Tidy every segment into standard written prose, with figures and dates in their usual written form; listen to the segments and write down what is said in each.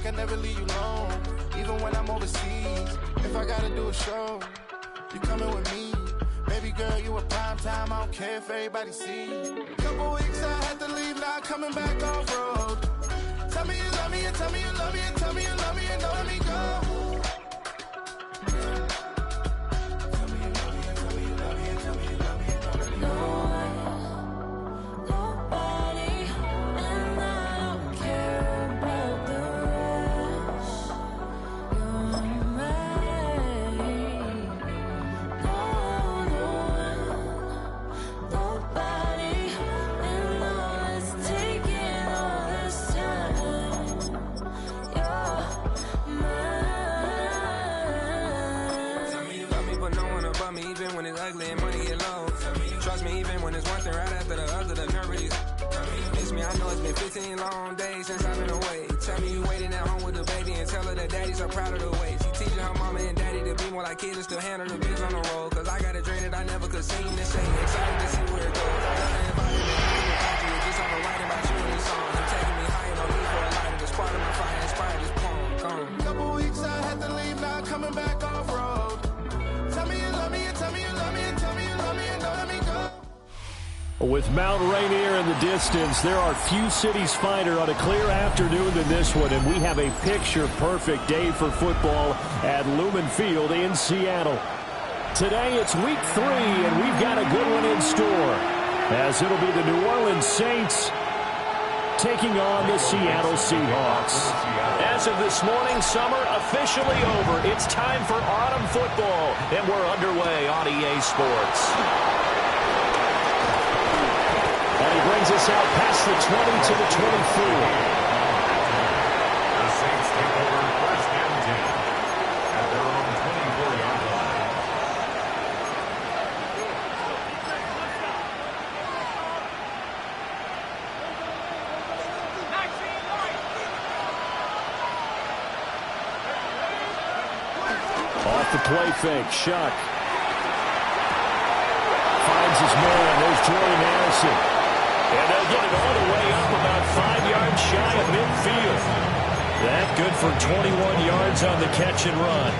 I never leave you alone. Even when I'm overseas, if I gotta do a show, you coming with me. Baby girl, you a prime time, I don't care if everybody sees. Couple weeks I had to leave, now coming back off road. Tell me you love me, and tell me you love me, and tell me you love me, and don't let me go. Long days since I've been away. Tell me you waiting at home with the baby and tell her that daddy's so proud of the way. She teaching her mama and daddy to be more like kids and still handle the biz on the road. Cause I got a dream that I never could seem to say. Excited to see where it goes. Just on the writing about you in the song. I'm taking me higher, no need for a lighter. This part of my fire inspired this poem. Come. Couple weeks I had to leave, now coming back off road. Tell me you love me, and tell me you love me, and tell me you love me, and don't let me go. With Mount Rainier in the distance, there are few cities finer on a clear afternoon than this one, and we have a picture-perfect day for football at Lumen Field in Seattle. Today it's week 3, and we've got a good one in store, as it'll be the New Orleans Saints taking on the Seattle Seahawks. As of this morning, summer officially over. It's time for autumn football, and we're underway on EA Sports. And he brings us out past the 20 to the 24. The Saints take over first and 10 at their own 24-yard line. Off the play fake, Shuck finds his man. There's Jordan Harrison. And they'll get it all the way up about 5 yards shy of midfield. That good for 21 yards on the catch and run.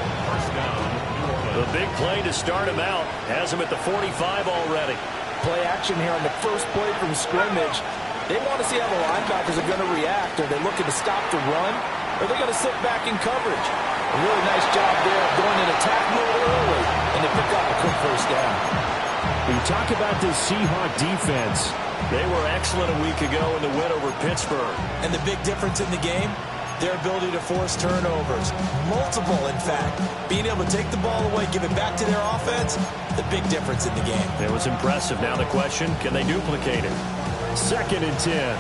The big play to start him out. Has him at the 45 already. Play action here on the first play from scrimmage. They want to see how the linebackers are going to react. Are they looking to stop the run? Or are they going to sit back in coverage? A really nice job there of going in attack mode early. And they pick up a quick first down. When you talk about this Seahawk defense, they were excellent a week ago in the win over Pittsburgh. And the big difference in the game, their ability to force turnovers. Multiple, in fact. Being able to take the ball away, give it back to their offense, the big difference in the game. It was impressive. Now the question, can they duplicate it? 2nd and 10.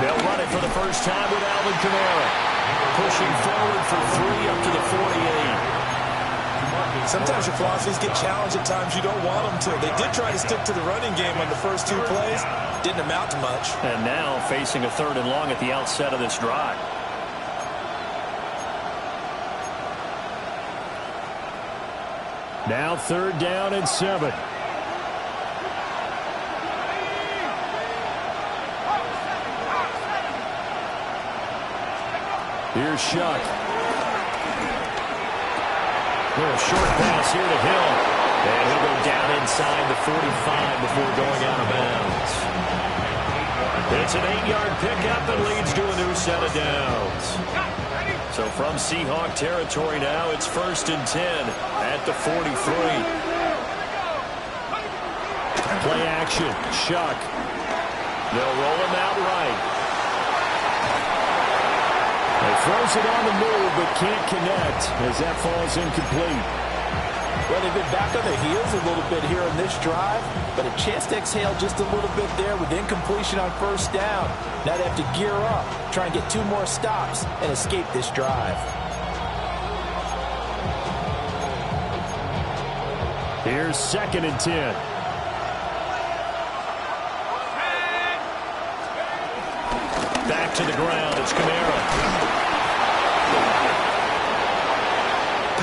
They'll run it for the first time with Alvin Kamara. Pushing forward for 3 up to the 48. Sometimes your philosophies get challenged at times you don't want them to. They did try to stick to the running game on the first 2 plays. Didn't amount to much. And now facing a 3rd and long at the outset of this drive. Now 3rd down and 7. Here's Shuck. Little short pass here to Hill. And he'll go down inside the 45 before going out of bounds. It's an 8-yard pickup and leads to a new set of downs. So from Seahawk territory now, it's 1st and 10 at the 43. Play action. Shuck. They'll roll him out right. He throws it on the move, but can't connect as that falls incomplete. Well, they've been back on their heels a little bit here on this drive, but a chance to exhale just a little bit there with incompletion on 1st down. Now they have to gear up, try and get 2 more stops, and escape this drive. Here's 2nd and 10. Back to the ground. It's Kamara.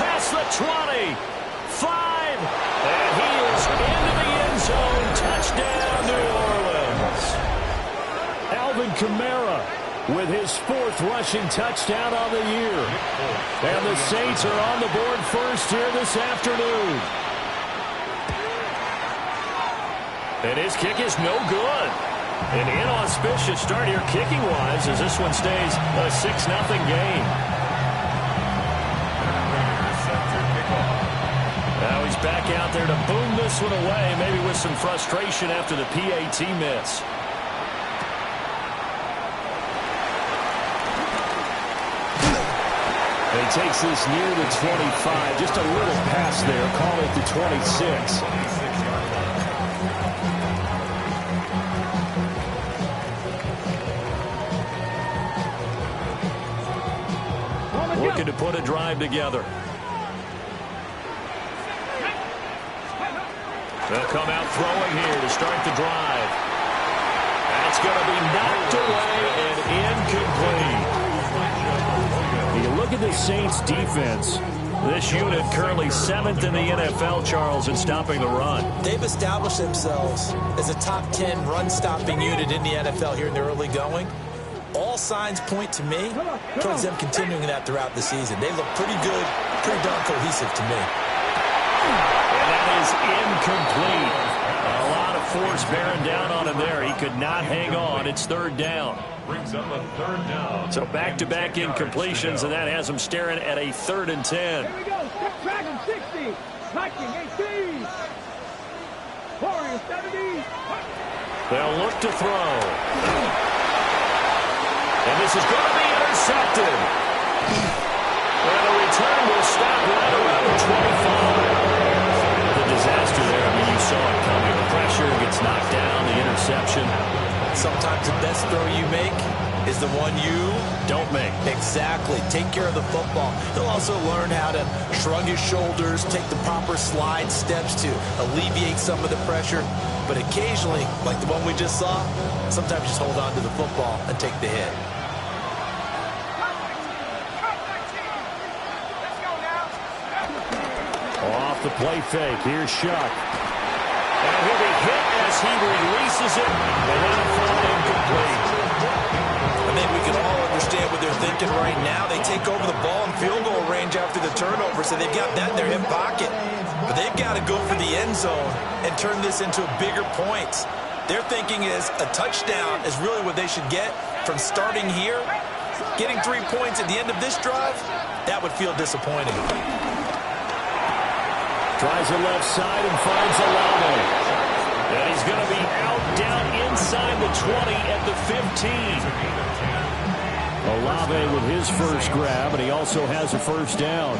Past the 20. 5. And he is into the end zone. Touchdown, New Orleans. Alvin Kamara with his 4th rushing touchdown on the year. And the Saints are on the board first here this afternoon. And his kick is no good. An inauspicious start here kicking-wise as this one stays a 6-0 game. Now he's back out there to boom this one away, maybe with some frustration after the PAT miss. He takes this near the 25. Just a little pass there. Call it the 26. Looking to put a drive together. They'll come out throwing here to start the drive. That's going to be knocked away and incomplete. You look at the Saints defense. This unit currently 7th in the NFL, Charles, in stopping the run. They've established themselves as a top 10 run-stopping unit in the NFL here in the early going. All signs point to me towards them continuing that throughout the season. They look pretty good, pretty darn cohesive to me. And that is incomplete. A lot of force bearing down on him there. He could not hang on. It's 3rd down. Brings up a 3rd down. So back-to-back incompletions, and that has him staring at a 3rd and 10. Here we go. Dragon 60. Viking 18. Warrior 70. They'll look to throw. And this is going to be intercepted. And the return will stop right around the 25. The disaster there, I mean, you saw it coming. The pressure gets knocked down, the interception. Sometimes the best throw you make is the one you don't make. Exactly. Take care of the football. He'll also learn how to shrug his shoulders, take the proper slide steps to alleviate some of the pressure. But occasionally, like the one we just saw, sometimes just hold on to the football and take the hit. Off the play fake. Here's Shuck. And he'll be hit as he releases it. And that'll fall incomplete. I think we can all understand what they're thinking right now. They take over the ball in field goal range after the turnover, so they've got that in their hip pocket. But they've got to go for the end zone and turn this into bigger points. Their thinking is a touchdown is really what they should get from starting here. Getting 3 points at the end of this drive, that would feel disappointing. Tries the left side and finds Olave. And he's going to be out down inside the 20 at the 15. Olave with his first grab, and he also has a first down.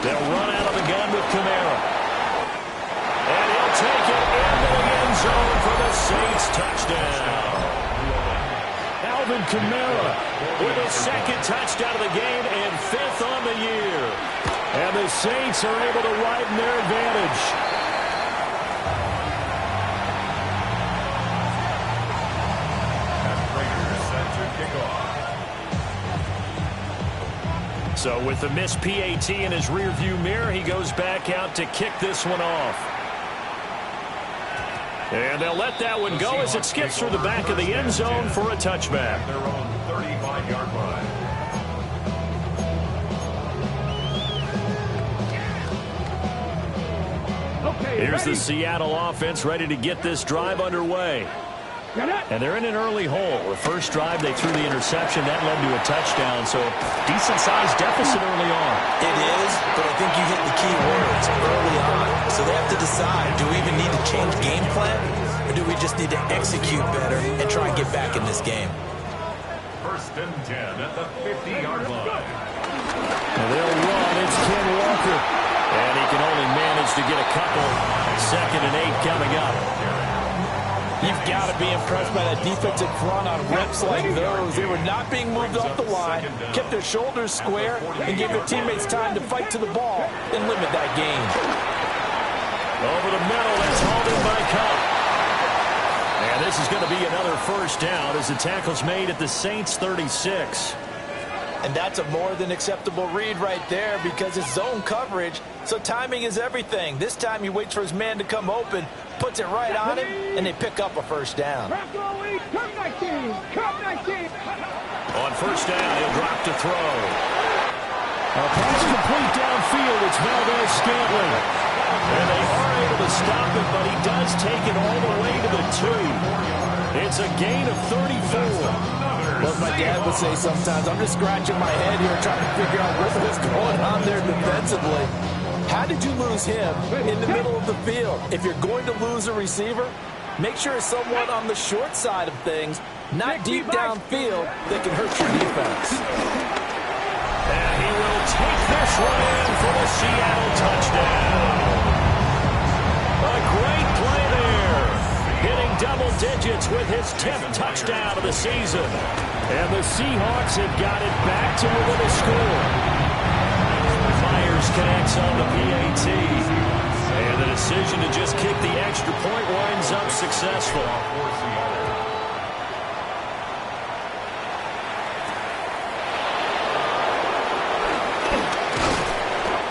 They'll run out of the gun with Kamara. And he'll take it into the end zone for the Saints touchdown. Alvin Kamara with his 2nd touchdown of the game and 5th on the year. And the Saints are able to widen their advantage. And Raiders set to kick off. So with the missed PAT in his rearview mirror, he goes back out to kick this one off. And they'll let that one go as it skips through the back of the end zone for a touchback. Their own 35-yard line. Here's the Seattle offense ready to get this drive underway. And they're in an early hole. The first drive, they threw the interception. That led to a touchdown, so decent-sized deficit early on. It is, but I think you hit the key words early on. So they have to decide, do we even need to change game plan, or do we just need to execute better and try and get back in this game? 1st and 10 at the 50-yard line. And they'll run. It's Ken Walker. And he can only manage to get a couple. 2nd and 8 coming up. You've got to be impressed by that defensive front on reps like those. They were not being moved off the line, kept their shoulders square, and gave their teammates time to fight to the ball and limit that gain. Over the middle, that's hauled in by Cup. And this is going to be another first down as the tackle's made at the Saints' 36. And that's a more than acceptable read right there because it's zone coverage, so timing is everything. This time he waits for his man to come open, puts it right on him, and they pick up a first down. On first down, he'll drop to throw. A pass complete downfield. It's Valdes-Scantling. And they are able to stop it, but he does take it all the way to the 2. It's a gain of 34. What my dad would say sometimes, I'm just scratching my head here trying to figure out what was going on there defensively. How did you lose him in the middle of the field? If you're going to lose a receiver, make sure it's someone on the short side of things, not deep downfield, that can hurt your defense. And he will take this one in for the Seattle touchdown. A great play there. Hitting double digits with his 10th touchdown of the season. And the Seahawks have got it back to within a score. Myers connects on the PAT. And the decision to just kick the extra point winds up successful.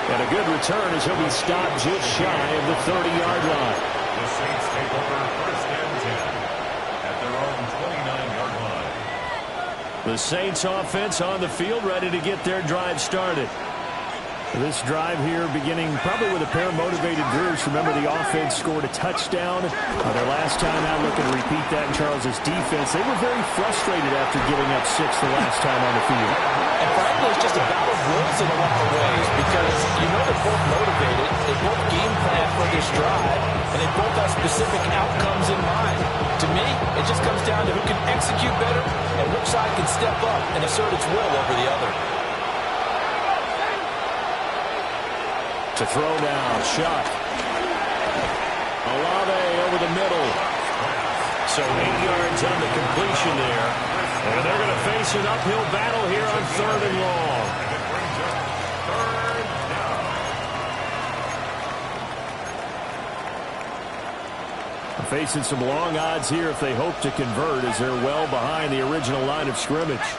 And a good return as he'll be stopped just shy of the 30-yard line. The Saints take over first and 10 at their own 29-yard line. The Saints offense on the field, ready to get their drive started. This drive here beginning probably with a pair of motivated Bruce. Remember, the offense scored a touchdown their last time out. Looking to repeat that in Charles's defense. They were very frustrated after giving up 6 the last time on the field. And frankly, it's just a battle of wills in a lot of ways because you know they're both motivated. They both game plan for this drive, and they both have specific outcomes in mind. To me, it just comes down to who can execute better and which side can step up and assert its will over the other. To throw now, Shuck. Olave over the middle. So 8 yards on the completion there. And they're going to face an uphill battle here on 3rd and long. And it brings up 3rd down. Facing some long odds here if they hope to convert as they're well behind the original line of scrimmage.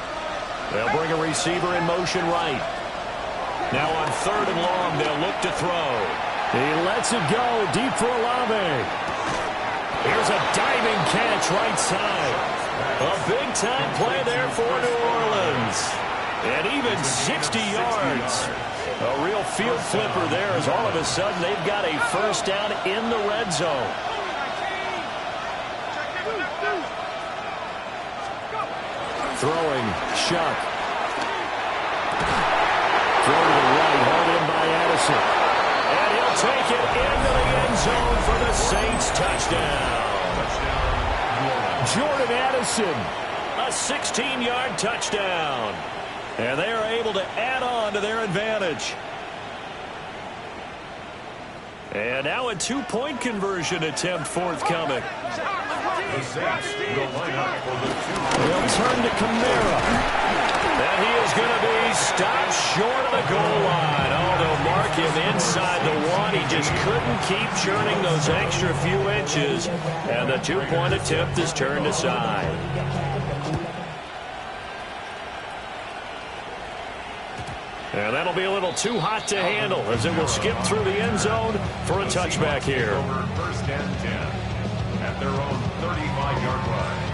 They'll bring a receiver in motion right. Now on 3rd and long, they'll look to throw. He lets it go deep for Olave. Here's a diving catch right side. A big-time play there for New Orleans. And even 60 yards. A real field flipper there as all of a sudden they've got a first down in the red zone. Throwing, Shuck. Throw to the right, hauled in by Addison. And he'll take it into the end zone for the Saints touchdown. Jordan Addison, a 16-yard touchdown. And they are able to add on to their advantage. And now a 2-point conversion attempt forthcoming. The Saints will line up for the 2. They'll turn to Kamara. And he is going to be stopped short of the goal line. Oh, they'll mark him inside the 1. He just couldn't keep churning those extra few inches. And the 2-point attempt is turned aside. And that'll be a little too hot to handle as it will skip through the end zone for a touchback here. First and 10 at their own 35-yard line.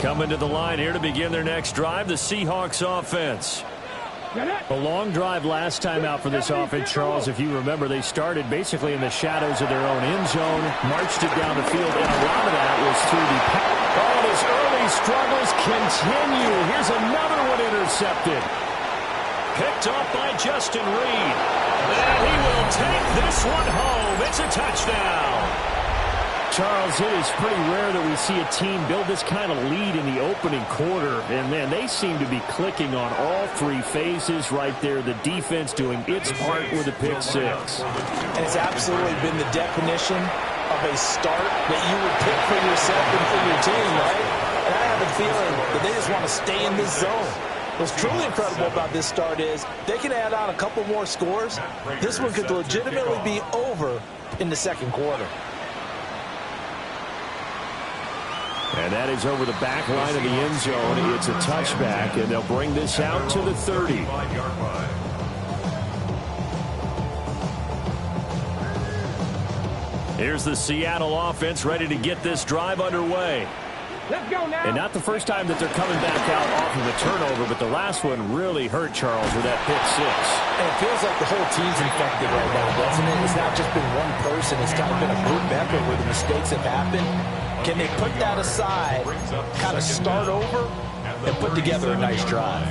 Coming to the line here to begin their next drive, the Seahawks offense. A long drive last time out for this offense, Charles. If you remember, they started basically in the shadows of their own end zone, marched it down the field, and a lot of that was through the pass. Oh, his early struggles continue. Here's another one intercepted. Picked off by Justin Reed. And he will take this one home. It's a touchdown. Charles, it is pretty rare that we see a team build this kind of lead in the opening quarter. And, man, they seem to be clicking on all 3 phases right there. The defense doing its part with a pick 6. And it's absolutely been the definition of a start that you would pick for yourself and for your team, right? And I have a feeling that they just want to stay in this zone. What's truly incredible about this start is they can add on a couple more scores. This one could legitimately be over in the second quarter. And that is over the back line of the end zone. It's a touchback, and they'll bring this out to the 30. Here's the Seattle offense ready to get this drive underway. Let's go now. And not the first time that they're coming back out off of a turnover, but the last one really hurt Charles with that pick six. And it feels like the whole team's infected right now, doesn't it? It's not just been one person. It's kind of been a group effort where the mistakes have happened. Can they put that aside, kind of start over, and put together a nice drive?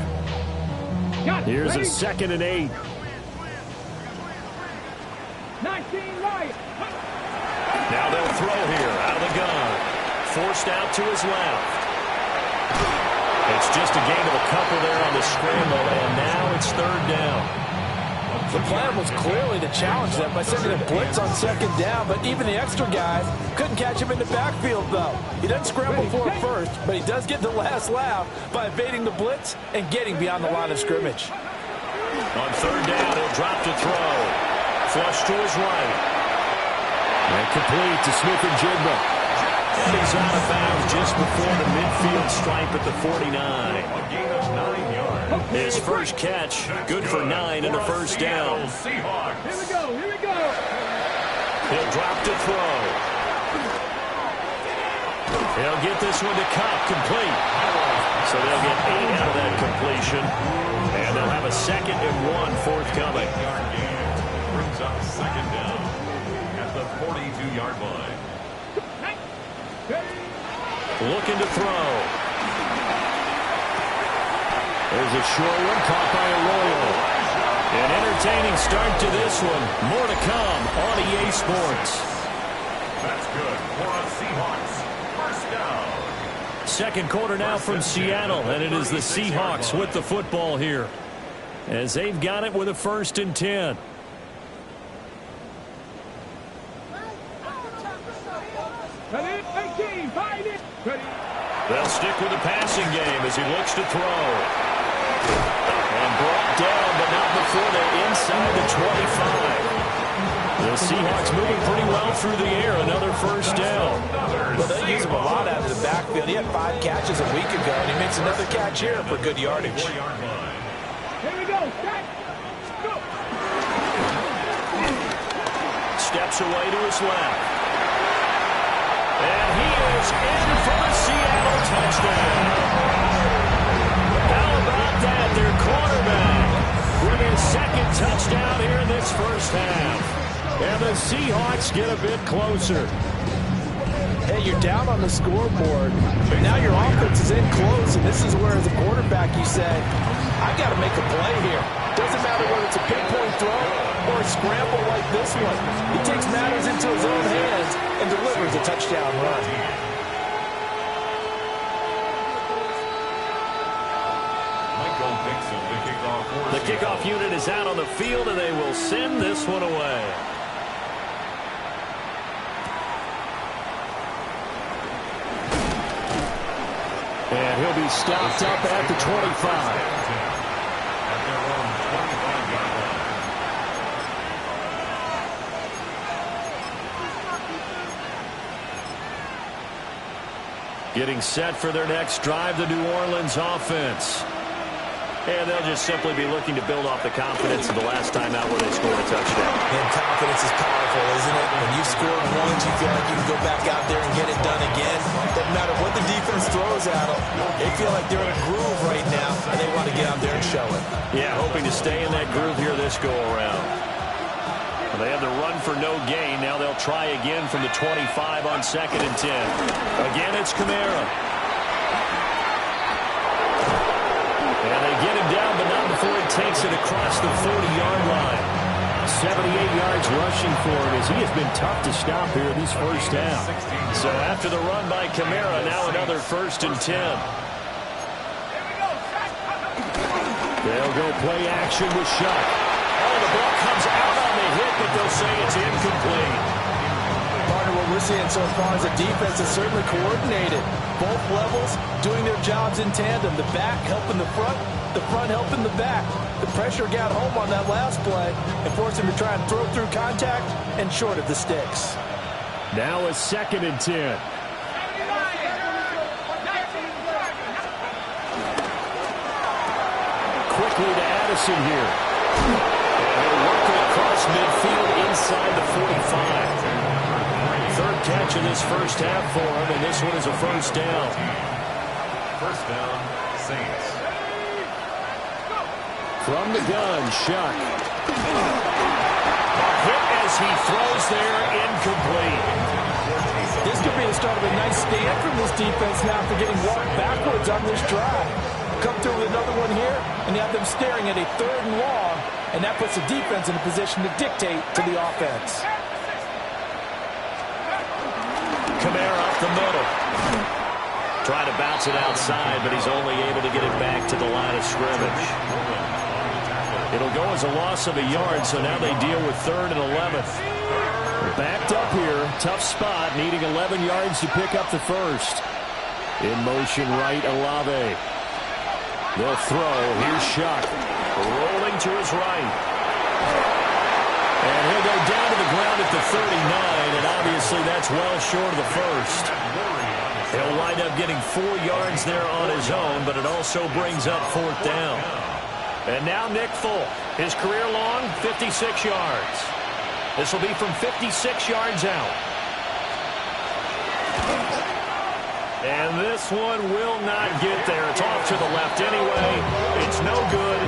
Here's a 2nd and 8. 19 right. Now they'll throw here out of the gun. Forced out to his left. It's just a gain of a couple there on the scramble, and now it's 3rd down. The plan was clearly to challenge them by sending a blitz on 2nd down, but even the extra guys couldn't catch him in the backfield, though. He doesn't scramble for it first, but he does get the last laugh by evading the blitz and getting beyond the line of scrimmage. On 3rd down, he'll drop to throw. Flush to his right. And complete to Smith-Njigba. And he's out of bounds just before the midfield stripe at the 49. A gain of 9 yards. His first catch, good for 9 and a first down. Here we go. Here we go. He'll drop to throw. He'll get this one to Kupp, complete. So they'll get 8 out of that completion. And they'll have a 2nd and 1 forthcoming. Brings up 2nd down at the 42-yard line. Looking to throw. There's a short one caught by Arroyo. An entertaining start to this one. More to come on EA Sports. That's good for a Seahawks. First down. Second quarter now from Seattle, and it is the Seahawks with the football here, as they've got it with a 1st and 10. They'll stick with the passing game as he looks to throw. And brought down, but not before they're inside the 25. The Seahawks moving pretty well through the air. Another first down. Well, they use him a lot out of the backfield. He had 5 catches a week ago, and he makes another catch here for good yardage. Here we go. Go. Steps away to his left. And he is in for the Seattle touchdown. How about that? Their quarterback with his 2nd touchdown here in this first half. And the Seahawks get a bit closer. Hey, you're down on the scoreboard, but now your offense is in close, and this is where, as a quarterback, you say, I've got to make a play here. Doesn't matter whether it's a pinpoint throw or a scramble like this one. He takes matters into his own hands and delivers a touchdown run. Michael Dixon, the kickoff for The kickoff unit is out on the field, and they will send this one away. And he'll be stopped up at the 25. Getting set for their next drive, the New Orleans offense. And they'll just simply be looking to build off the confidence of the last time out where they scored a touchdown. And confidence is powerful, isn't it? When you score once, you feel like you can go back out there and get it done again. Doesn't matter what the defense throws at them. They feel like they're in a groove right now, and they want to get out there and show it. Yeah, hoping to stay in that groove here this go-around. They have the run for no gain. Now they'll try again from the 25 on 2nd and 10. Again, it's Kamara. And they get him down, but not before he takes it across the 40-yard line. 78 yards rushing for him, as he has been tough to stop here in this first half. So after the run by Kamara, now another 1st and 10. They'll go play action with Shuck. Oh, the ball comes out on the hit, but they'll say it's incomplete. Partner, what we're seeing so far is a defense that's certainly coordinated. Both levels doing their jobs in tandem. The back helping the front helping the back. The pressure got home on that last play and forced him to try and throw through contact and short of the sticks. Now a 2nd and 10. quickly to Addison here. And he'll work it across midfield inside the 45. Third catch of this first half for him, and this one is a first down. First down, Saints. From the gun, Shuck. A hit as he throws there, incomplete. This could be the start of a nice stand from this defense now after getting walked backwards on this drive. Come through with another one here, and you have them staring at a 3rd and long, and that puts the defense in a position to dictate to the offense. Kamara up the middle. Trying to bounce it outside, but he's only able to get it back to the line of scrimmage. It'll go as a loss of a yard, so now they deal with 3rd and 11. They're backed up here. Tough spot, needing 11 yards to pick up the first. In motion right, Olave. They'll throw. Here's Shuck. Rolling to his right. And he'll go down to the ground at the 39, and obviously that's well short of the first. He'll wind up getting 4 yards there on his own, but it also brings up 4th down. And now Nick Folk. His career long, 56 yards. This will be from 56 yards out. And this one will not get there. It's off to the left anyway. It's no good.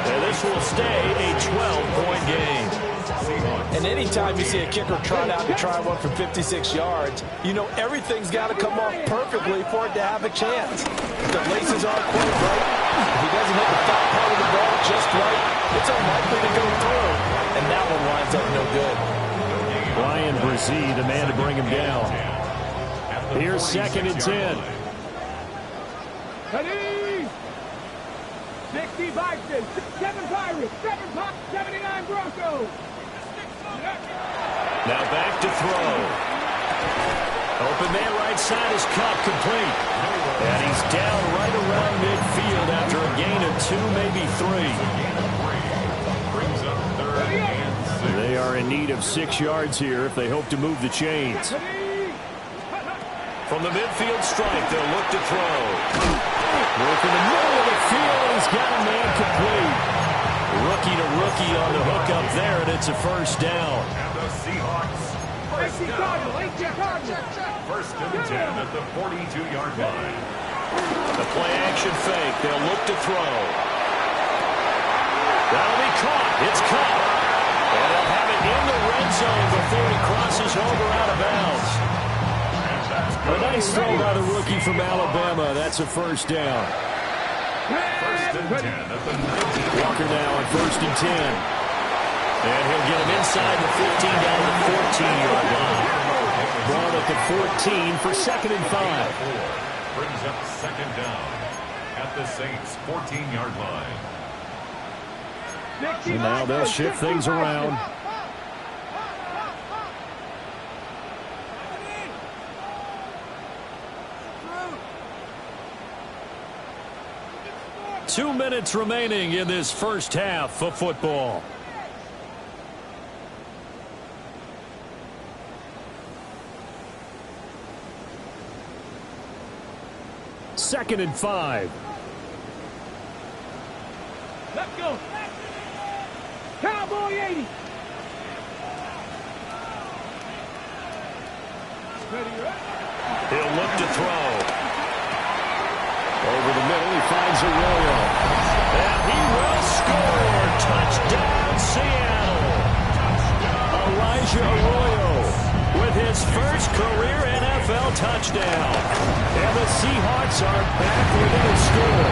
And this will stay a 12-point game. And anytime you see a kicker trot out to try one from 56 yards, you know everything's got to come off perfectly for it to have a chance. If the laces aren't quite right, if he doesn't hit the top part of the ball just right, it's unlikely to go through. And that one winds up no good. Ryan Brzee, the man to bring him down. Here's 2nd and 10. Ready? 60 Vikings, 7 Pirates, 79 Broncos. Now back to throw. Open man right side is caught, complete. And he's down right around midfield after a gain of 2, maybe 3. Brings up 3rd and 6. They are in need of 6 yards here if they hope to move the chains. From the midfield stripe, they'll look to throw. Work in the middle of the field, and he's got a man complete. Rookie to rookie on the hook up there, and it's a first down. And the Seahawks. First down. First and 10 at the 42-yard line. The play action fake. They'll look to throw. That'll be caught. It's caught. And they'll have it in the red zone before he crosses over out of bounds. A nice throw by the rookie from Alabama. That's a first down. First and 10 at the 19. Walker now on 1st and 10. And he'll get him inside the 15 down to the 14-yard line. Ball at the 14 for 2nd and 5. Brings up 2nd down at the Saints' 14-yard line. And now they'll shift things around. Two minutes remaining in this first half of football. Second and 5. Let's go. Cowboy 80. He'll look to throw. Over the middle, he finds Arroyo. And he will score. Touchdown, Seattle. Elijah Arroyo with his first career NFL touchdown. And the Seahawks are back within a score.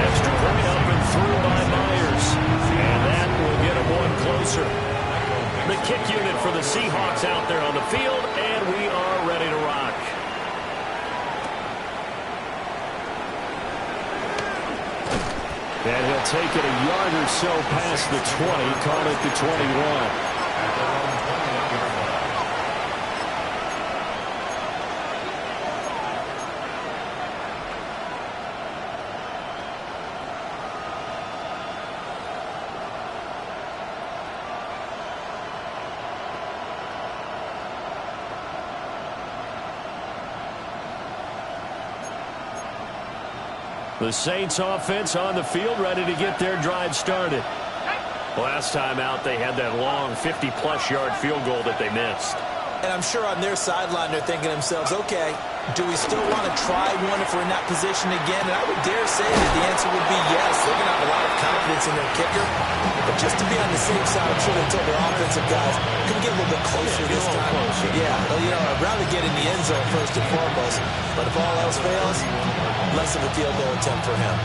Extra point up and through by Myers. And that will get him one closer. The kick unit for the Seahawks out there on the field, and we are ready to rock. And he'll take it a yard or so past the 20, call it the 21. The Saints offense on the field, ready to get their drive started. Last time out, they had that long 50-plus yard field goal that they missed. And I'm sure on their sideline they're thinking to themselves, okay, do we still want to try one if we're in that position again? And I would dare say that the answer would be yes. They're going to have a lot of confidence in their kicker. But just to be on the safe side, I'm sure they told their offensive guys, can we get a little bit closer this time? Yeah, well, I'd rather get in the end zone first and foremost. But if all else fails, less of a field goal attempt for him.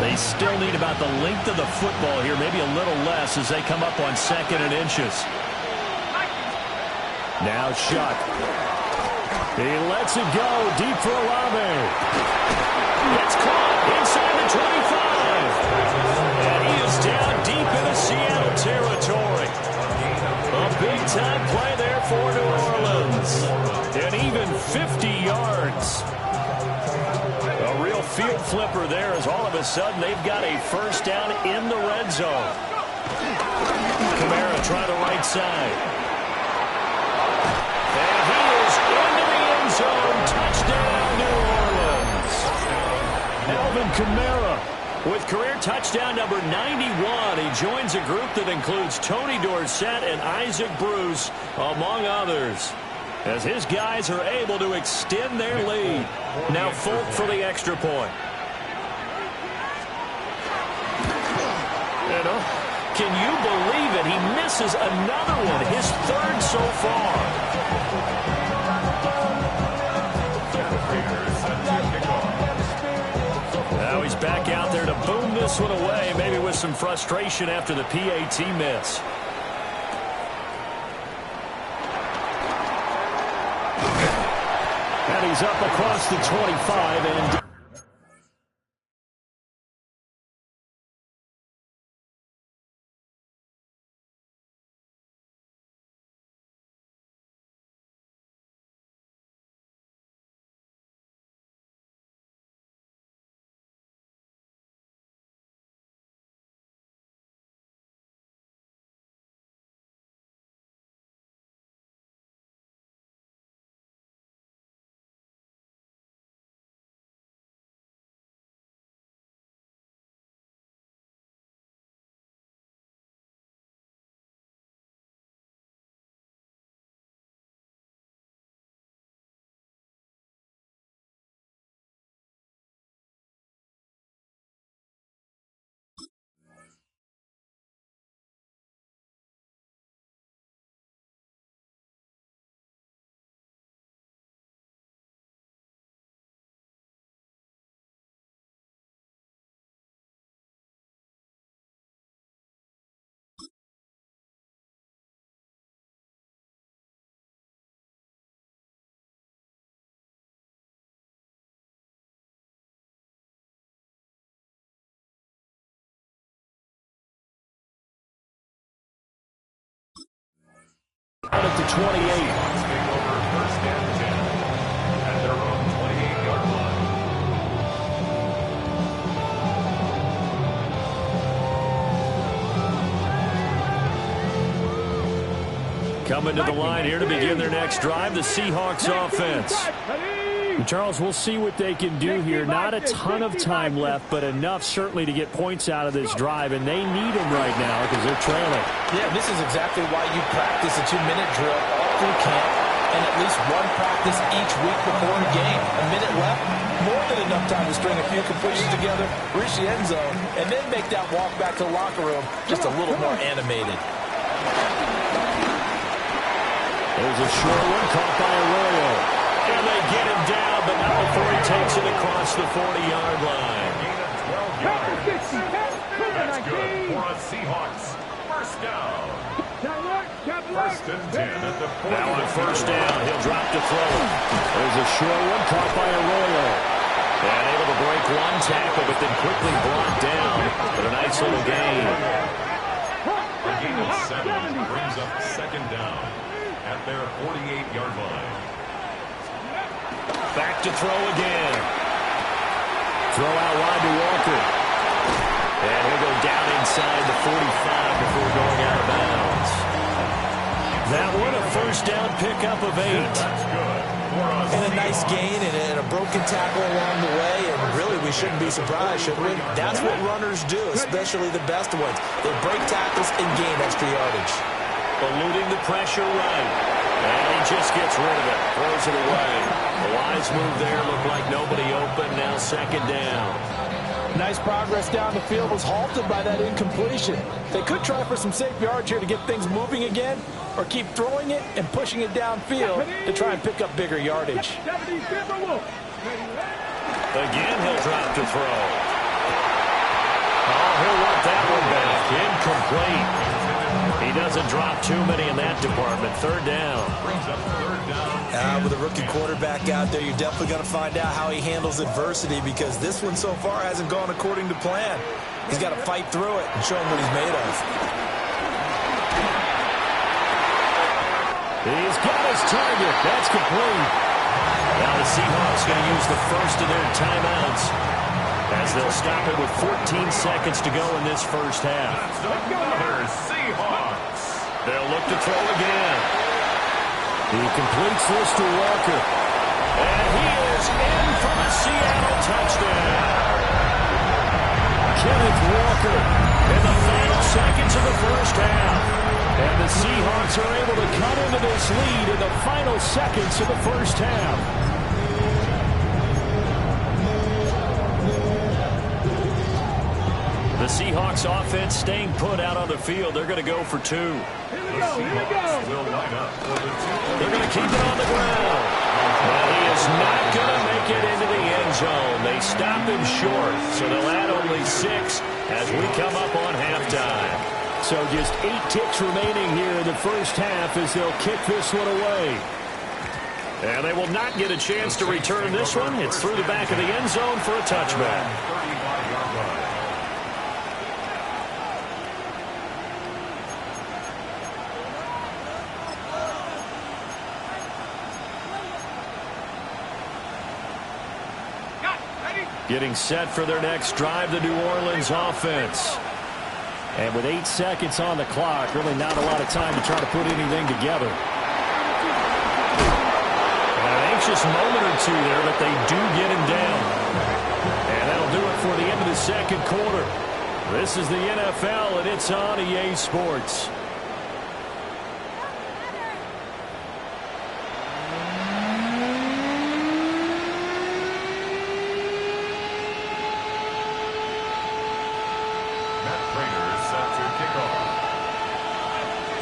They still need about the length of the football here, maybe a little less as they come up on 2nd and inches. Now Shuck. He lets it go deep for Olave. It's caught inside the 25. And he is down deep into Seattle territory. A big-time play there for New Orleans. And even 50 yards. A real field flipper there as all of a sudden they've got a first down in the red zone. Kamara trying the right side. And he is into the end zone. Touchdown, New Orleans. Alvin Kamara with career touchdown number 91. He joins a group that includes Tony Dorsett and Isaac Bruce, among others, as his guys are able to extend their lead. Now Folk for the extra point. Can you believe it? He misses another one, his 3rd so far. Now he's back out there to boom this one away, maybe with some frustration after the PAT miss. And he's up across the 25 and out at the 28. Take over 1st and 10 at their own 28-yard line. Coming to the line here to begin their next drive, the Seahawks offense. And Charles, we'll see what they can do here. Not a ton of time left, but enough certainly to get points out of this drive, and they need them right now because they're trailing. Yeah, this is exactly why you practice a 2-minute drill all through camp and at least one practice each week before a game. A minute left, more than enough time to string a few completions together, reach the end zone, and then make that walk back to the locker room just a little more animated. There's a short one caught by Arroyo. And they get him down, but not before he takes it across the 40-yard line. Gain of 12 yards. That's good for a Seahawks. First down. 1st and 10 at the 40. Now on first down, he'll drop to throw. There's a short one caught by Arroyo. And able to break one tackle, but then quickly brought down. But a nice little gain. A gain of 7 brings up 2nd down at their 48-yard line. Back to throw again. Throw out wide to Walker. And he'll go down inside the 45 before going out of bounds. That one, a first down pickup of 8. And a nice gain and a broken tackle along the way. And really, we shouldn't be surprised, should we? That's what runners do, especially the best ones. They break tackles and gain extra yardage. Eluding the pressure right. And he just gets rid of it. Throws it away. The wise move there. Looked like nobody open. Now second down. Nice progress down the field was halted by that incompletion. They could try for some safe yards here to get things moving again, or keep throwing it and pushing it downfield to try and pick up bigger yardage. Again, he'll drop to throw. Oh, he'll want that one back. Incomplete. He doesn't drop too many in that department. Third down. With a rookie quarterback out there, you're definitely going to find out how he handles adversity, because this one so far hasn't gone according to plan. He's got to fight through it and show him what he's made of. He's got his target. That's complete. Now the Seahawks going to use the first of their timeouts as they'll stop it with 14 seconds to go in this first half. Seahawks. They'll look to throw again. He completes this to Walker. And he is in for the Seattle touchdown. Kenneth Walker in the final seconds of the first half. And the Seahawks are able to cut into this lead in the final seconds of the first half. The Seahawks offense staying put out on the field. They're going to go for 2. The Seahawks will line up for the 2. They're going to keep it on the ground. Well, he is not going to make it into the end zone. They stop him short, so they'll add only 6 as we come up on halftime. So just 8 ticks remaining here in the first half as they'll kick this one away. And they will not get a chance to return this one. It's through the back of the end zone for a touchback. 35-yard run. Getting set for their next drive, the New Orleans offense. And with 8 seconds on the clock, really not a lot of time to try to put anything together. An anxious moment or two there, but they do get him down. And that'll do it for the end of the second quarter. This is the NFL, and it's on EA Sports.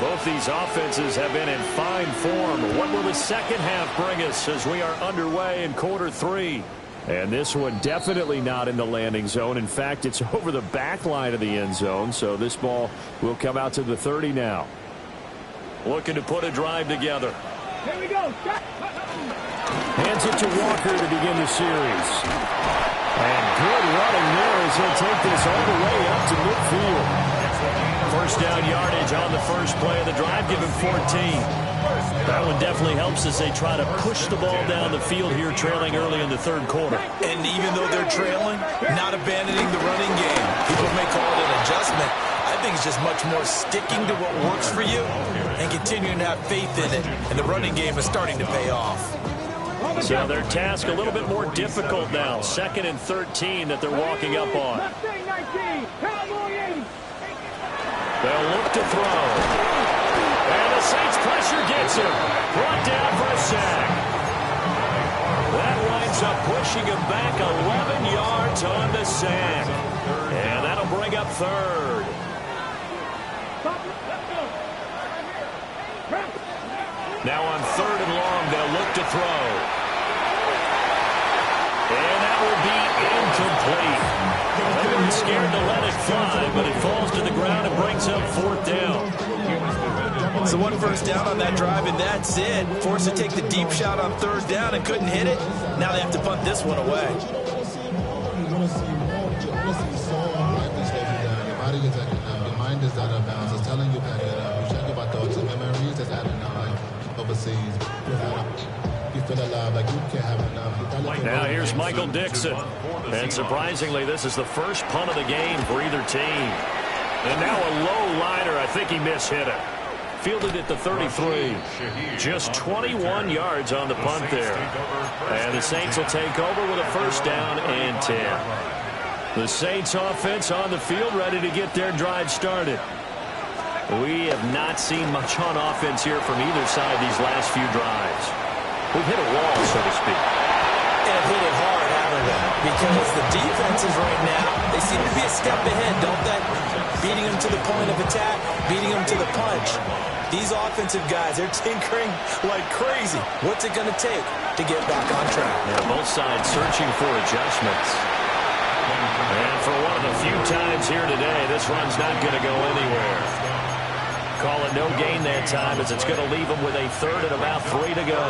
Both these offenses have been in fine form. What will the second half bring us as we are underway in quarter 3? And this one definitely not in the landing zone. In fact, it's over the back line of the end zone, so this ball will come out to the 30 now. Looking to put a drive together. Here we go. Hands it to Walker to begin the series. And good running there as he'll take this all the way up to midfield. First down yardage on the first play of the drive, give him 14. That one definitely helps as they try to push the ball down the field here, trailing early in the third quarter. And even though they're trailing, not abandoning the running game. People may call it an adjustment. I think it's just much more sticking to what works for you and continuing to have faith in it. And the running game is starting to pay off. So their task a little bit more difficult now. 2nd and 13 that they're walking up on. They'll look to throw. And the Saints pressure gets him. Brought down for a sack. That winds up pushing him back 11 yards on the sack. And that'll bring up 3rd. Now on 3rd and long, they'll look to throw. And that will be incomplete. They weren't scared to let it fly, but it falls to the ground and brings up 4th down. So 1 first down on that drive, and that's it. Forced to take the deep shot on 3rd down and couldn't hit it. Now they have to punt this one away. Your body is acting up. Your mind is out of bounds. It's telling you back it up. You check about thoughts and memories that's adding up like overseas. You feel alive like you can't have enough. Now here's Michael Dixon. And surprisingly, this is the first punt of the game for either team. And now a low liner. I think he mishit it. fielded at the 33. Just 21 yards on the punt there. And the Saints will take over with a first down and 10. The Saints offense on the field, ready to get their drive started. We have not seen much on offense here from either side these last few drives. We've hit a wall, so to speak. And hit it hard, haven't we? Because the defenses right now, they seem to be a step ahead, don't they? Beating them to the point of attack, beating them to the punch. These offensive guys, they're tinkering like crazy. What's it going to take to get back on track? Yeah, both sides searching for adjustments. And for one of the few times here today, this run's not going to go anywhere. Call it no gain that time, as it's going to leave them with a third and about 3 to go.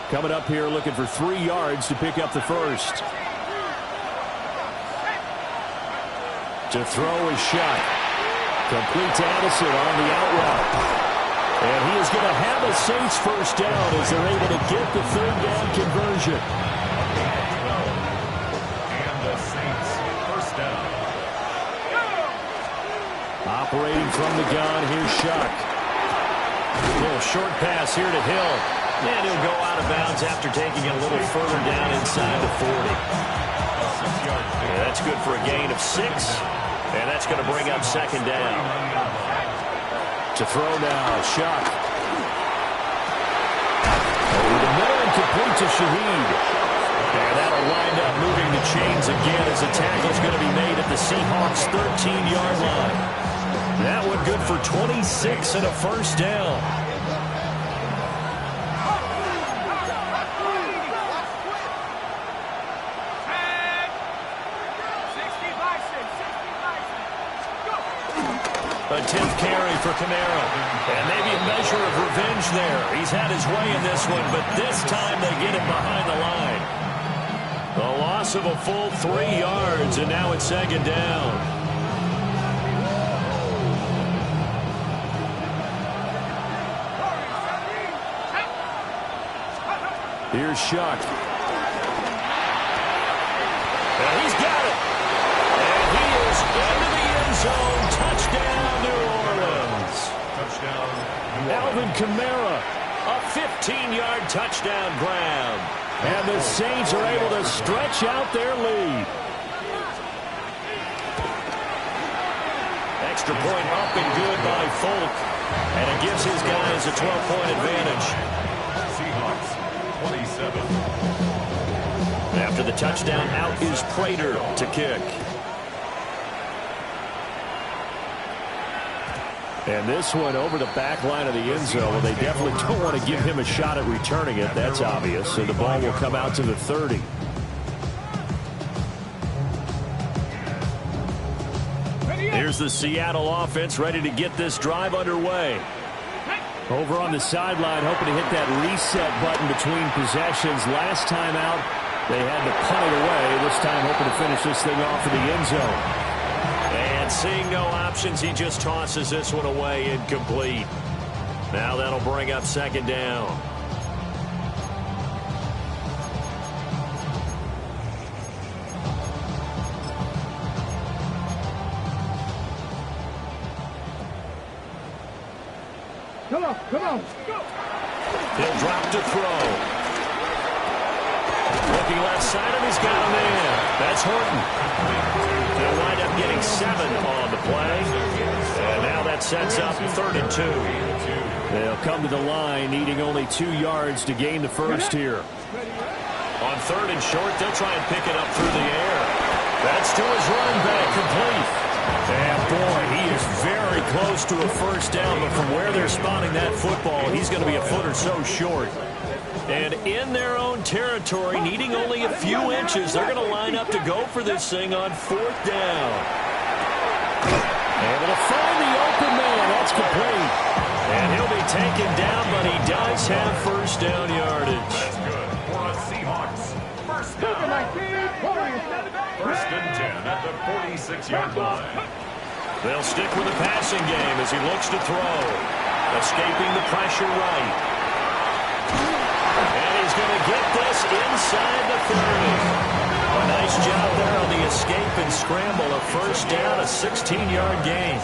Coming up here looking for 3 yards to pick up the first. To throw is shot. Complete to Addison on the out route. And he is going to have a Saints first down as they're able to get the third down conversion. And the Saints first down. Operating from the gun, here's Shuck. A little short pass here to Hill. And he'll go out of bounds after taking it a little further down inside the 40. Yeah, that's good for a gain of 6. And that's going to bring up second down. To throw now, Shuck. Over the middle and complete to Shaheed. And that'll wind up moving the chains again as the tackle's going to be made at the Seahawks' 13-yard line. That one good for 26 and a first down. A 10th carry for Kamara. And maybe a measure of revenge there. He's had his way in this one, but this time they get him behind the line. A loss of a full 3 yards, and now it's second down. Here's Shuck. And he's got it. And he is into the end zone. Touchdown, New Orleans. Touchdown, New Orleans. Alvin Kamara, a 15-yard touchdown grab. And the Saints are able to stretch out their lead. Extra point up and good by Folk. And it gives his guys a 12-point advantage. Seahawks, 27. After the touchdown, out is Prater to kick. And this one over the back line of the end zone. Well, they definitely don't want to give him a shot at returning it. That's obvious. So the ball will come out to the 30. Here's the Seattle offense ready to get this drive underway. Over on the sideline, hoping to hit that reset button between possessions. Last time out, they had to punt it away. This time hoping to finish this thing off in the end zone. And seeing no options, he just tosses this one away, incomplete. Now that'll bring up second down. Come on, come on. Go. He'll drop to throw. Looking left side of, he's got him in. That's Horton. They'll wind up getting 7 on the play. And now that sets up 3rd and 2. They'll come to the line, needing only 2 yards to gain the first here. On 3rd and short, they'll try and pick it up through the air. That's to his running back, complete. And boy, he is very close to a first down, but from where they're spotting that football, he's going to be a foot or so short. And in their own territory, needing only a few inches, they're going to line up to go for this thing on 4th down. Able to find the open man. That's complete. And he'll be taken down, but he does have first down yardage. That's good for a Seahawks. First down. First and 10 at the 46-yard line. They'll stick with the passing game as he looks to throw. Escaping the pressure right. And he's going to inside the 30. A nice job there on the escape and scramble. A first down, a 16-yard gain.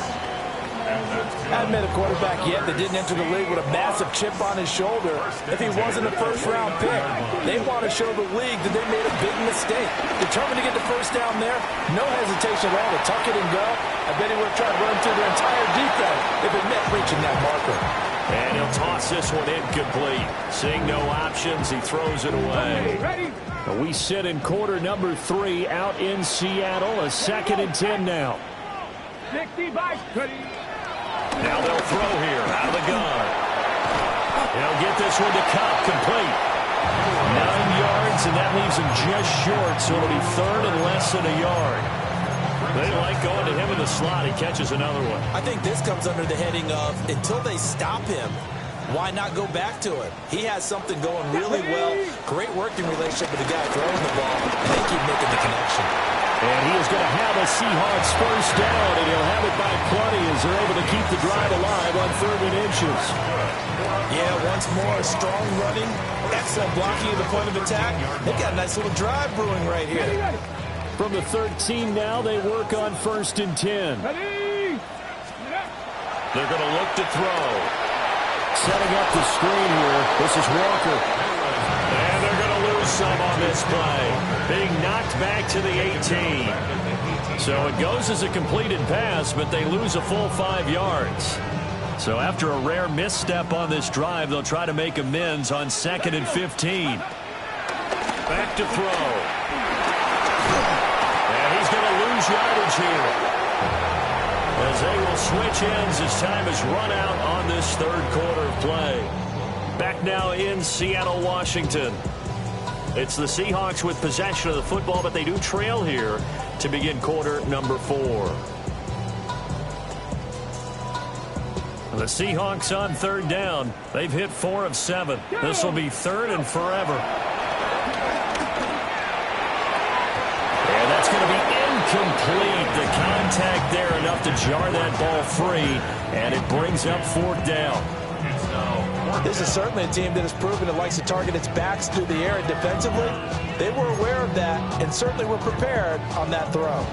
I haven't met a quarterback yet that didn't enter the league with a massive chip on his shoulder if he wasn't a first-round pick. They want to show the league that they made a big mistake. Determined to get the first down there, no hesitation at all to tuck it and go. I bet he would have tried to run through their entire defense if it meant reaching that marker. And he'll toss this one incomplete. Seeing no options, he throws it away. We sit in quarter number 3 out in Seattle. A 2nd and 10 now. 65. Now they'll throw here out of the gun. They'll get this one to Kupp, complete. 9 yards, and that leaves him just short, so it'll be 3rd and less than a yard. They like going to him in the slot. He catches another one. I think this comes under the heading of until they stop him, why not go back to it? He has something going really well. Great working relationship with the guy throwing the ball, and they keep making the connection. And he is going to have a Seahawks first down, and he'll have it by plenty as they're able to keep the drive alive on 3rd and inches. Yeah, once more, strong running, excellent blocking at the point of attack. They've got a nice little drive brewing right here. From the 13 now, they work on 1st and 10. They're going to look to throw. Setting up the screen here. This is Walker. And they're going to lose some on this play. Being knocked back to the 18. So it goes as a completed pass, but they lose a full 5 yards. So after a rare misstep on this drive, they'll try to make amends on 2nd and 15. Back to throw. And he's going to lose yardage here, as they will switch ends as time is run out on this 3rd quarter of play. Back now in Seattle, Washington. It's the Seahawks with possession of the football, but they do trail here to begin quarter number 4. The Seahawks on 3rd down. They've hit 4 of 7. This will be 3rd and forever. And that's going to be incomplete. The contact there enough to jar that ball free, and it brings up 4th down. This is certainly a team that has proven it likes to target its backs through the air, and defensively, they were aware of that and certainly were prepared on that throw.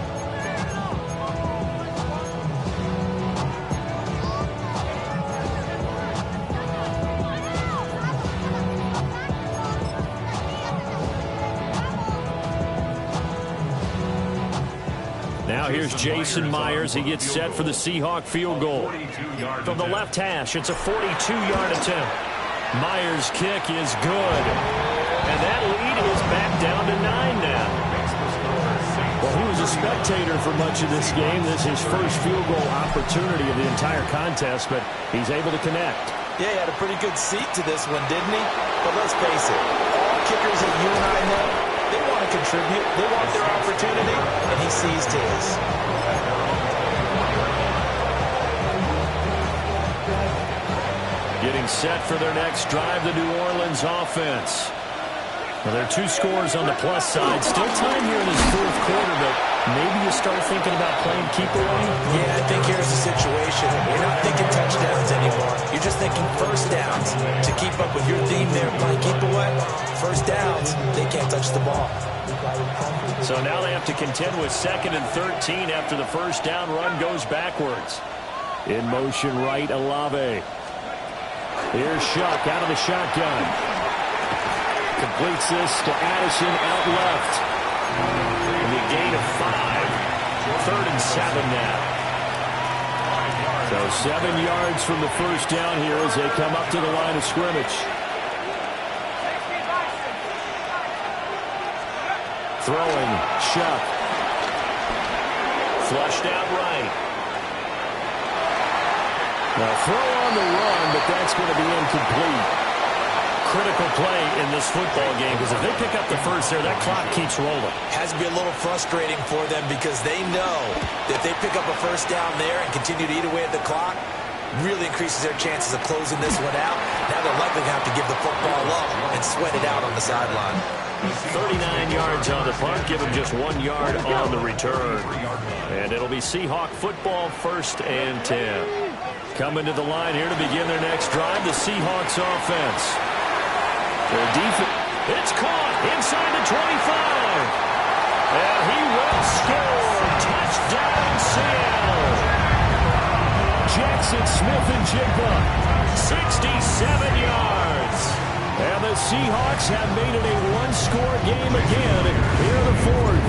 Now here's Jason Myers. He gets set for the Seahawk field goal. From the left hash, it's a 42-yard attempt. Myers' kick is good. And that lead is back down to 9 now. Well, he was a spectator for much of this game. This is his first field goal opportunity of the entire contest, but he's able to connect. Yeah, he had a pretty good seat to this one, didn't he? But let's face it, all kickers that you and I know, they want to contribute. They want their opportunity, and he seized his. Getting set for their next drive, the New Orleans offense. Well, there are 2 scores on the plus side. Still time here in this 4th quarter, but maybe you start thinking about playing keep away? Yeah, I think here's the situation. You're not thinking touchdowns anymore. You're just thinking first downs. To keep up with your theme there, playing keep away, first downs, they can't touch the ball. So now they have to contend with 2nd and 13 after the first down run goes backwards. In motion right, Olave. Here's Shuck out of the shotgun. Completes this to Addison out left. And the gain of 5. 3rd and 7 now. So 7 yards from the first down here as they come up to the line of scrimmage. Throwing, Shuck. Flushed out right. Now throw on the run, but that's going to be incomplete. Critical play in this football game, because if they pick up the first there, that clock keeps rolling. Has to be a little frustrating for them because they know that if they pick up a first down there and continue to eat away at the clock, really increases their chances of closing this one out. Now they're likely to have to give the football up and sweat it out on the sideline. 39 yards on the punt, give them just 1 yard on the return. And it'll be Seahawk football, 1st and 10. Coming to the line here to begin their next drive, the Seahawks offense. It's caught inside the 25. And he will score. Touchdown, Seattle. Jackson Smith-Njigba, 67 yards. And the Seahawks have made it a one-score game again here in the fourth.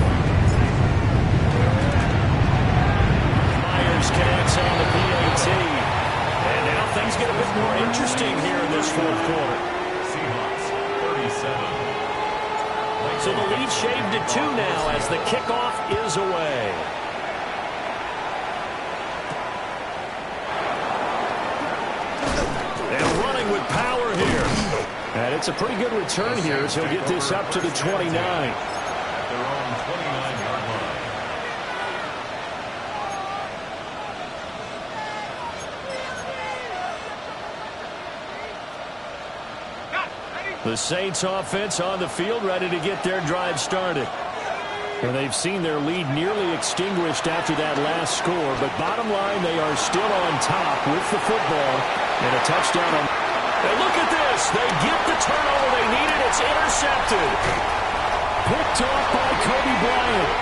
Myers connects on the PAT. And now things get a bit more interesting here in this fourth quarter. Seahawks, 37. So the lead shaved to 2 now as the kickoff is away. And running with power here. And it's a pretty good return here as he'll get this up to the 29. At their own 29-yard line. The Saints offense on the field, ready to get their drive started. And they've seen their lead nearly extinguished after that last score. But bottom line, they are still on top with the football. And a touchdown on... And look at this. They get the turnover they needed. It's intercepted. Picked off by Kobe Bryant.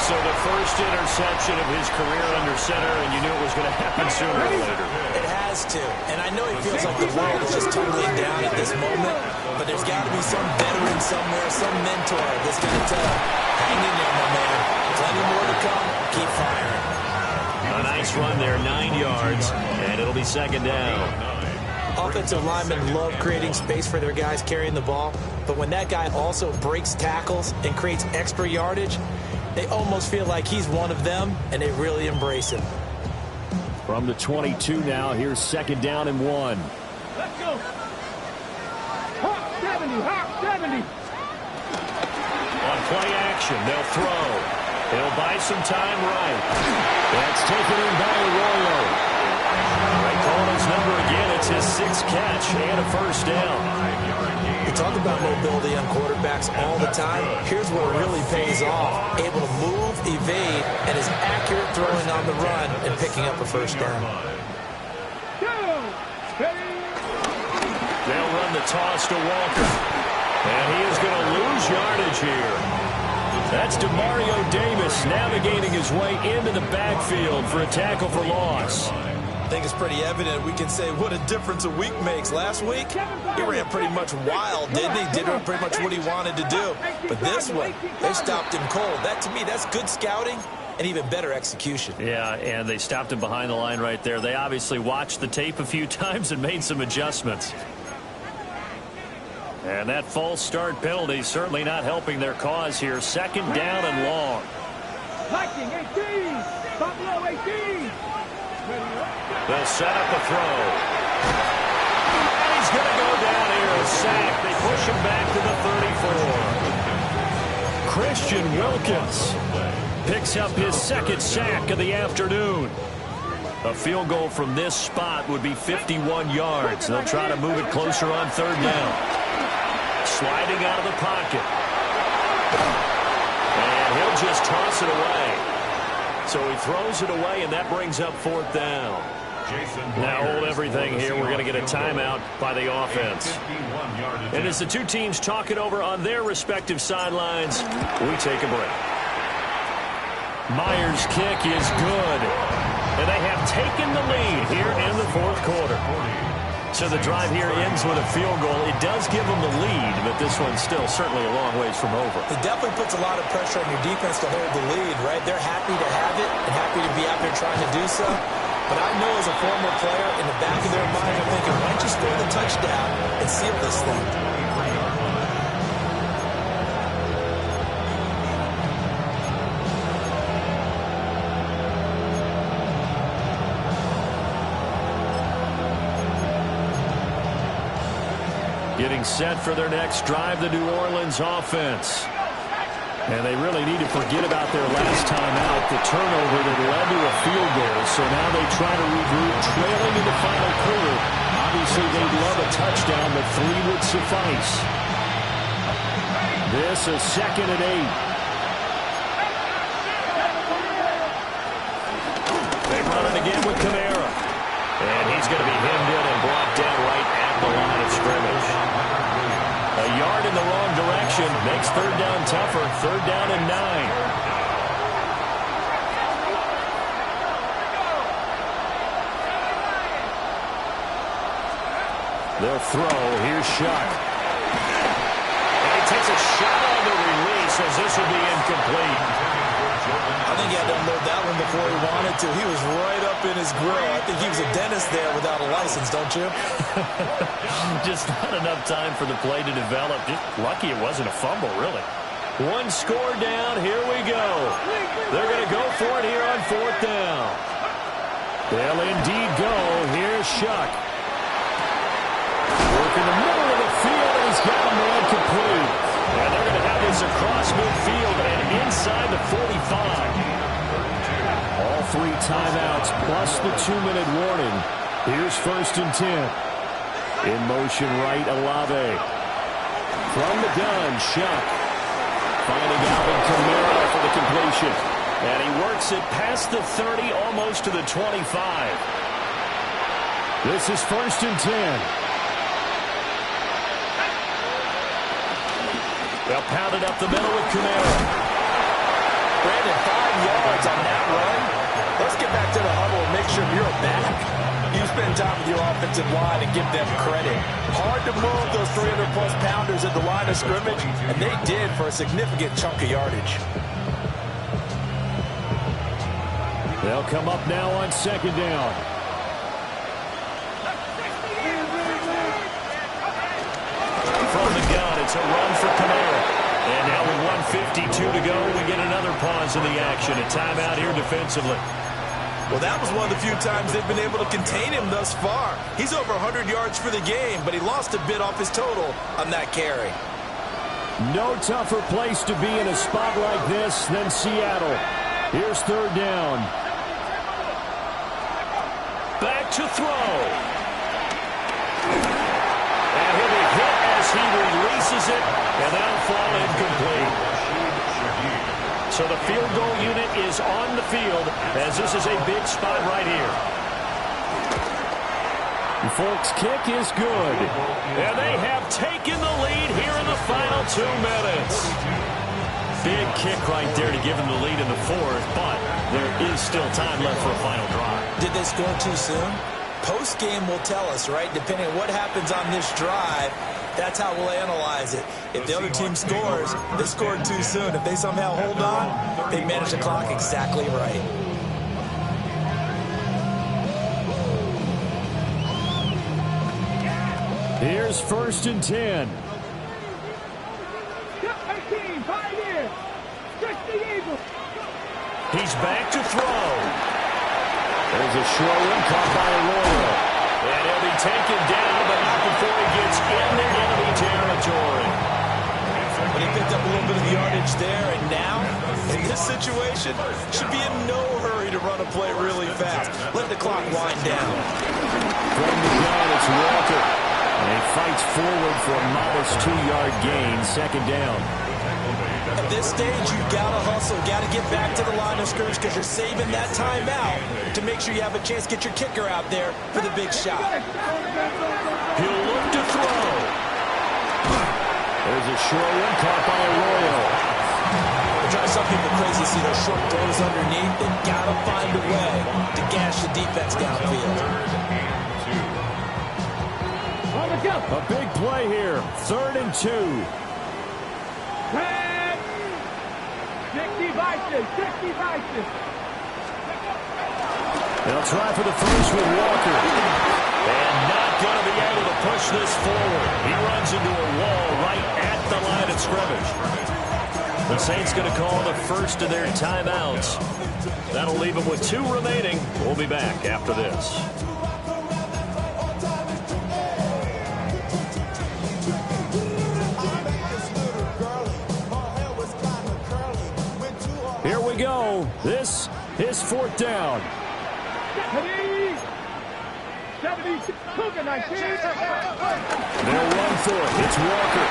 So the first interception of his career under center, and you knew it was going to happen sooner or later. It has to. And I know he feels like the world is just tumbling down at this moment, but there's got to be some veteran somewhere, some mentor that's going to tell him, hang in there, my man. Plenty more to come. Keep firing. A nice run there, 9 yards, and it'll be second down. Offensive linemen love creating space for their guys carrying the ball, but when that guy also breaks tackles and creates extra yardage, they almost feel like he's one of them, and they really embrace him. From the 22 now, here's second down and 1. Let's go. Hawk 70, Hawk 70. On play action, they'll throw. He'll buy some time right. That's taken in by Arroyo. They call his number again. It's his 6th catch and a first down. We talk about mobility on quarterbacks all the time. Here's where it really pays off. Able to move, evade, and is accurate throwing on the run and picking up a first down. They'll run the toss to Walker. And he is going to lose yardage here. That's Demario Davis navigating his way into the backfield for a tackle for loss. I think it's pretty evident. We can say what a difference a week makes. Last week, he ran pretty much wild, didn't he? Did pretty much what he wanted to do. But this one, they stopped him cold. That, to me, that's good scouting and even better execution. Yeah, and they stopped him behind the line right there. They obviously watched the tape a few times and made some adjustments. And that false start penalty certainly not helping their cause here. Second down and long. Viking 18. Buffalo 18. They'll set up a throw. And he's going to go down here. A sack. They push him back to the 34. Christian Wilkins picks up his 2nd sack of the afternoon. A field goal from this spot would be 51 yards. They'll try to move it closer on 3rd down. Sliding out of the pocket. And he'll just toss it away. So he throws it away, and that brings up 4th down. Now hold everything here. We're going to get a timeout by the offense. And as the two teams talk it over on their respective sidelines, we take a break. Myers' kick is good. And they have taken the lead here in the 4th quarter. So the drive here ends with a field goal. It does give them the lead, but this one's still certainly a long ways from over. It definitely puts a lot of pressure on your defense to hold the lead, right? They're happy to have it and happy to be out there trying to do so. But I know as a former player, in the back of their mind, they're thinking, why don't you score the touchdown and seal this thing? Getting set for their next drive, the New Orleans offense. And they really need to forget about their last time out, the turnover that led to a field goal. So now they try to regroup, trailing in the final quarter. Obviously, they'd love a touchdown, but 3 would suffice. This is 2nd and 8. They run it again with Kamara. And he's going to be hemmed in and brought down right at the line of scrimmage. A A yard in the wrong direction makes third down tougher. Third down and 9. They'll throw. Here's Shuck. And he takes a shot on the release as this will be incomplete. I think he had to unload that one before he wanted to. He was right up in his grill. I think he was a dentist there without a license, don't you? Just not enough time for the play to develop. Just lucky it wasn't a fumble, really. One score down. Here we go. They're going to go for it here on fourth down. They'll indeed go. Here's Shuck. Work in the middle of the field, and he's got a man complete. And they're going to have this across midfield and inside the 45. All 3 timeouts plus the 2-minute warning. Here's first and 10. In motion right, Olave. From the gun, Shuck. Finding Alvin Kamara for the completion. And he works it past the 30, almost to the 25. This is first and 10. They'll pound it up the middle with Kamara. Brandon, 5 yards on that run. Let's get back to the huddle and make sure you're back. You spend time with your offensive line and give them credit. Hard to move those 300-plus pounders at the line of scrimmage, and they did for a significant chunk of yardage. They'll come up now on second down. From the gun, it's a run for Kamara. And now with 1:52 to go, we get another pause in the action. A timeout here defensively. Well, that was one of the few times they've been able to contain him thus far. He's over 100 yards for the game, but he lost a bit off his total on that carry. No tougher place to be in a spot like this than Seattle. Here's third down. Back to throw. And he'll be hit as he releases it, and that'll fall incomplete. So the field goal unit is on the field, as this is a big spot right here. The Folks' kick is good. And they have taken the lead here in the final 2 minutes. Big kick right there to give them the lead in the fourth, but there is still time left for a final drive. Did they score too soon? Post-game will tell us, right? Depending on what happens on this drive, that's how we'll analyze it. If the other team scores, they scored too soon. If they somehow hold on, they manage the clock exactly right. Here's first and 10. He's back to throw. There's a short one caught by Arroyo. And he'll be taken down, but not before he gets in their enemy territory. But he picked up a little bit of the yardage there, and now, in this situation, should be in no hurry to run a play really fast. Let the clock wind down. From the gun, it's Walker. And he fights forward for a modest 2-yard gain, second down. At this stage, you've got to hustle, got to get back to the line of scrimmage because you're saving that timeout to make sure you have a chance to get your kicker out there for the big shot. He'll look to throw. There's a short one caught by Arroyo. It drives some people crazy to see those short throws underneath. They've got to find a way to gash the defense downfield. A big play here. 3rd and 2. 60 vices. They'll try for the first with Walker. And not going to be able to push this forward. He runs into a wall right at the line of scrimmage. The Saints going to call the first of their timeouts. That'll leave them with 2 remaining. We'll be back after this. Here we go. This is 4th down. 70, Cougar 19. They'll run for it. It's Walker.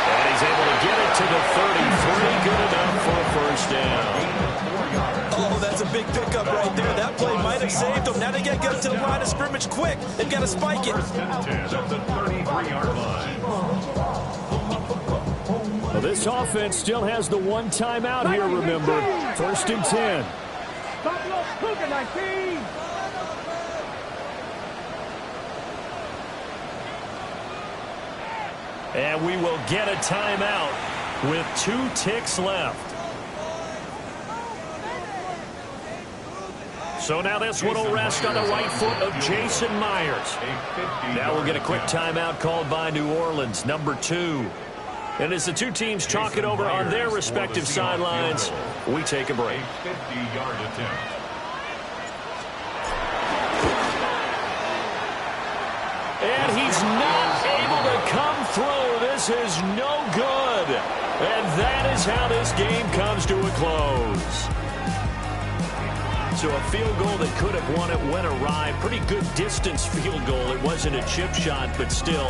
And he's able to get it to the 33. Good enough for a first down. Oh, that's a big pickup right there. That play might have saved them. Now they got to get to the line of scrimmage quick. They've got to spike it. 10 at the 33-yard line. Well, this offense still has the one timeout here, remember. 1st and 10. Buffalo Cougar 19. And we will get a timeout with 2 ticks left. So now this one will rest on the right foot of Jason Myers. Now we'll get a quick timeout called by New Orleans, number 2. And as the two teams talk it over on their respective sidelines, we take a break. 50-yard attempt. And he's not able to come through. This is no good. And that is how this game comes to a close. So a field goal that could have won it went awry. Pretty good distance field goal. It wasn't a chip shot, but still.